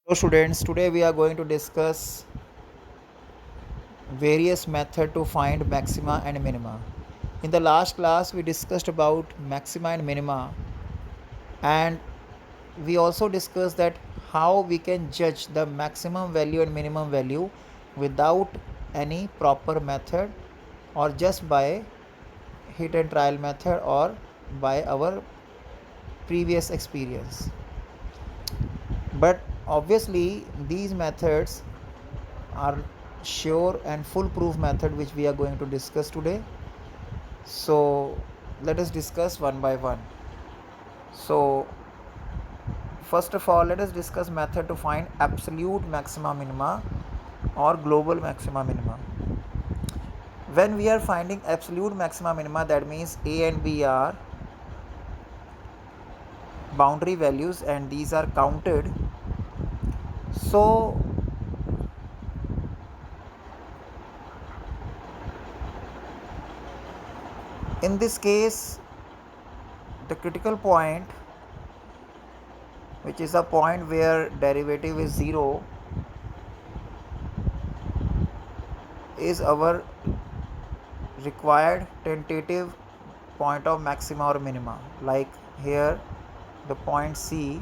So students, today we are going to discuss various methods to find maxima and minima. In the last class we discussed about maxima and minima, and we also discussed that how we can judge the maximum value and minimum value without any proper method, or just by hit and trial method, or by our previous experience. But obviously these methods are sure and foolproof method which we are going to discuss today. So let us discuss one by one. So first of all, let us discuss method to find absolute maxima minima or global maxima minima. When we are finding absolute maxima minima, that means a and b are boundary values and these are counted. So in this case, the critical point, which is a point where derivative is 0, is our required tentative point of maxima or minima. Like here the point C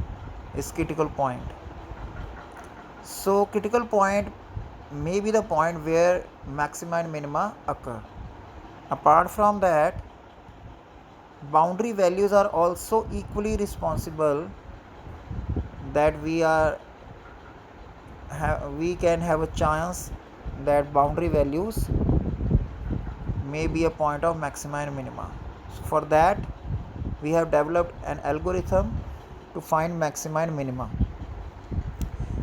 is critical point. So critical point may be the point where maxima and minima occur. Apart from that, boundary values are also equally responsible that we can have a chance that boundary values may be a point of maxima and minima. So for that we have developed an algorithm to find maxima and minima.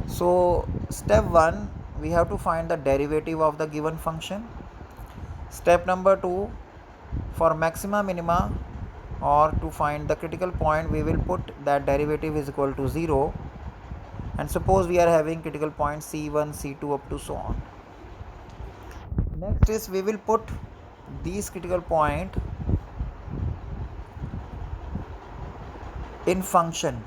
So step 1, we have to find the derivative of the given function. Step number 2, for maxima minima or to find the critical point, we will put that derivative is equal to 0, and suppose we are having critical point C1, C2 up to so on. Next is we will put these critical point in function,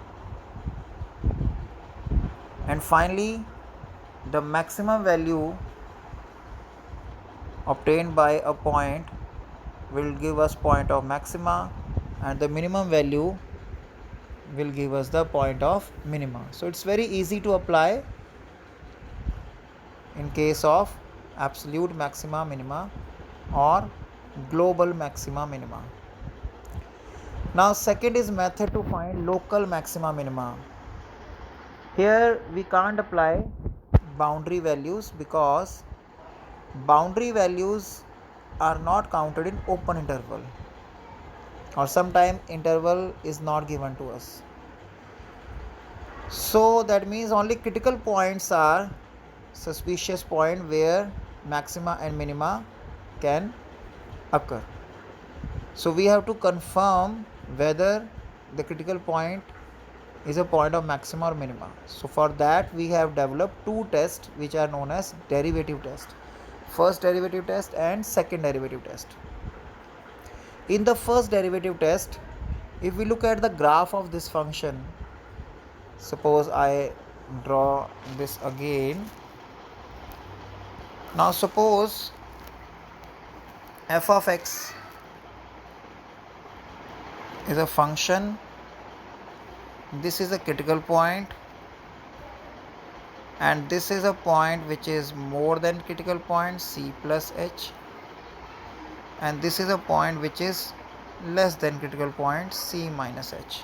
and finally the maximum value obtained by a point will give us point of maxima, and the minimum value will give us the point of minima. So it's very easy to apply in case of absolute maxima minima or global maxima minima. Now second is method to find local maxima minima. Here we can't apply boundary values because boundary values are not counted in open interval, or sometimes interval is not given to us. So that means only critical points are suspicious point where maxima and minima can occur. So we have to confirm whether the critical point is a point of maxima or minima. So for that we have developed two tests which are known as derivative test. First derivative test and second derivative test. In the first derivative test, if we look at the graph of this function, suppose I draw this again. Now suppose f of x is a function, this is a critical point, and this is a point which is more than critical point c plus h, and this is a point which is less than critical point c minus h.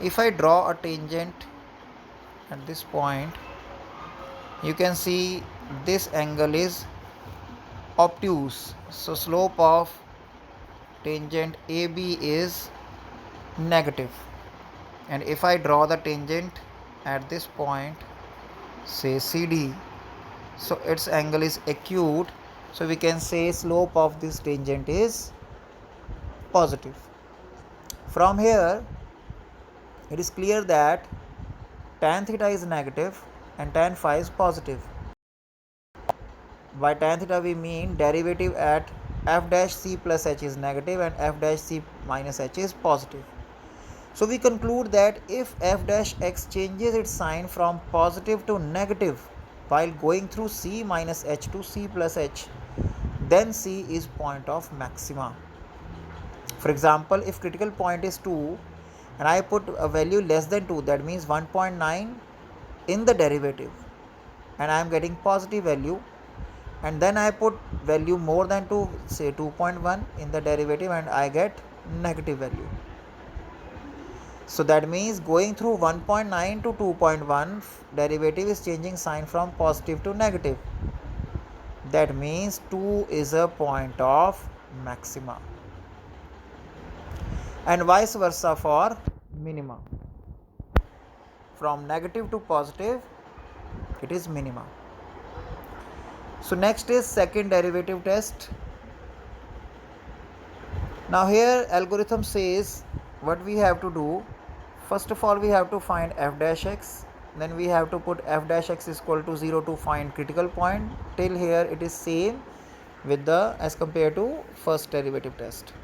If I draw a tangent at this point, you can see this angle is obtuse, so slope of tangent AB is negative. And if I draw the tangent at this point, say CD, so its angle is acute, so we can say slope of this tangent is positive. From here it is clear that tan theta is negative and tan phi is positive. By tan theta we mean derivative at f dash c plus h is negative and f dash c minus h is positive. So we conclude that if f dash x changes its sign from positive to negative while going through c minus h to c plus h, then c is point of maxima. For example, if critical point is 2 and I put a value less than 2, that means 1.9 in the derivative, and I am getting positive value, and then I put value more than 2, say 2.1 in the derivative, and I get negative value. So that means going through 1.9 to 2.1, derivative is changing sign from positive to negative. That means 2 is a point of maxima, and vice versa for minima. From negative to positive, it is minima. So next is second derivative test. Now here algorithm says what we have to do. First of all, we have to find f dash x, then we have to put f dash x is equal to 0 to find critical point. Till here it is same with the as compared to first derivative test.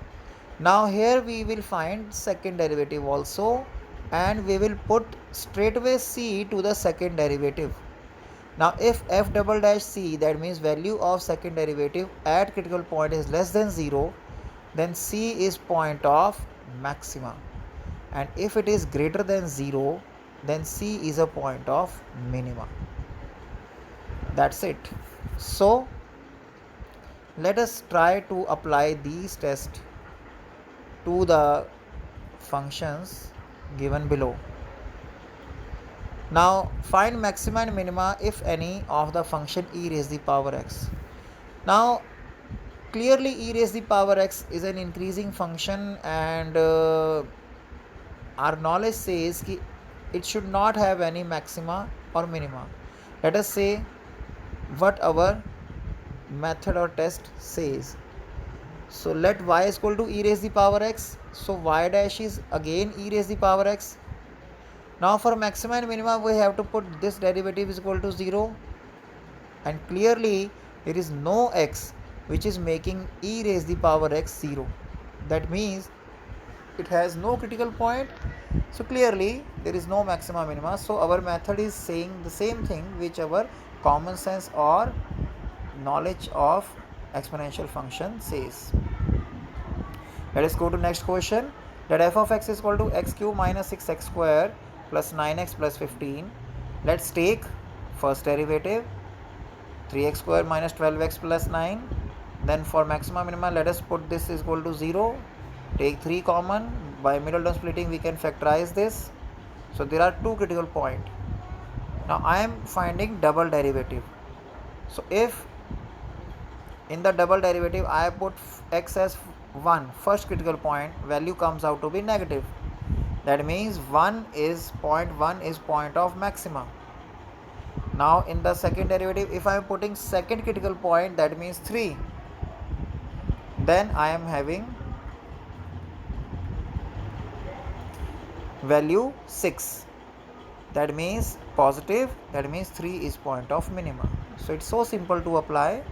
Now here we will find second derivative also, and we will put straightaway c to the second derivative. Now if f double dash c, that means value of second derivative at critical point, is less than 0, then c is point of maxima, and if it is greater than 0, then c is a point of minima. That's it. So let us try to apply these tests to the functions given below. Now find maxima and minima if any of the function e raised the power x. Now clearly e raised the power x is an increasing function, and our knowledge says that it should not have any maxima or minima. Let us say what our method or test says. So let y is equal to e raised the power x. So y dash is again e raised the power x. Now for maxima and minima, we have to put this derivative is equal to 0, and clearly there is no x which is making e raised the power x 0. That means it has no critical point, so clearly there is no maxima minima. So our method is saying the same thing which our common sense or knowledge of exponential function says. Let us go to next question. That f of x is equal to x cube minus 6x square plus 9x plus 15. Let's take first derivative, 3x square minus 12x plus 9. Then for maxima minima, let us put this is equal to 0. Take 3 common. By middle term splitting, we can factorize this. So there are two critical points. Now I am finding double derivative. So if in the double derivative I put x as 1, first critical point, value comes out to be negative. That means 1 is point of maxima. Now in the second derivative, if I am putting second critical point, that means 3, then I am having value 6. That means positive, that means 3 is point of minima. So it's so simple to apply.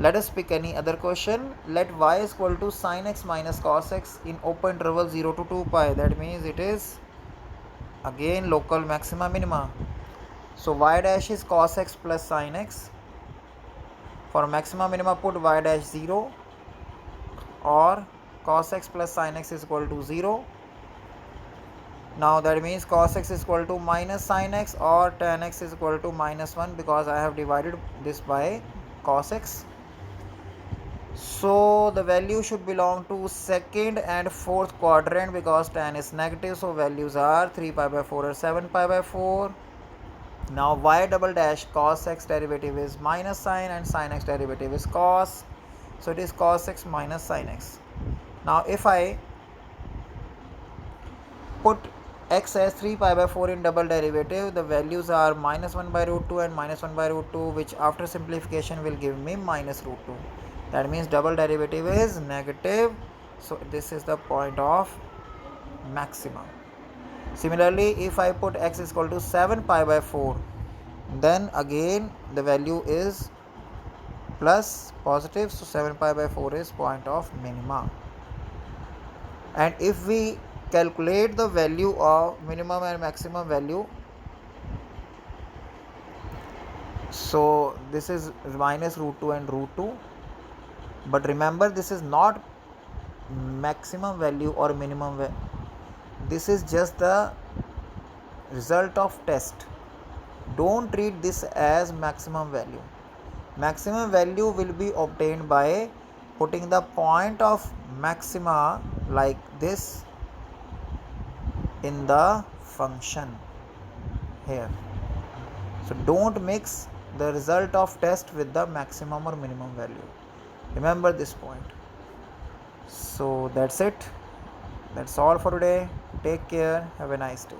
Let us pick any other question. Let y is equal to sin x minus cos x in open interval 0 to 2 pi. That means it is again local maxima minima. So y dash is cos x plus sin x. For maxima minima, put y dash 0, or cos x plus sin x is equal to 0. Now that means cos x is equal to minus sin x, or tan x is equal to minus 1, because I have divided this by cos x. So the value should belong to second and fourth quadrant, because tan is negative. So values are 3 pi by 4 or 7 pi by 4. Now y double dash cos x derivative is minus sin, and sin x derivative is cos. So it is cos x minus sin x. Now if I put x as 3 pi by 4 in double derivative, the values are minus 1 by root 2 and minus 1 by root 2, which after simplification will give me minus root 2. That means double derivative is negative. So this is the point of maxima. Similarly, if I put x is equal to 7 pi by 4, then again the value is plus positive. So 7 pi by 4 is point of minima. And if we calculate the value of minimum and maximum value. So this is minus root 2 and root 2, but remember this is not maximum value or minimum value. This is just the result of test. Don't treat this as maximum value. Maximum value will be obtained by putting the point of maxima like this in the function here. So don't mix the result of test with the maximum or minimum value. Remember this point. So that's it. That's all for today. Take care. Have a nice day.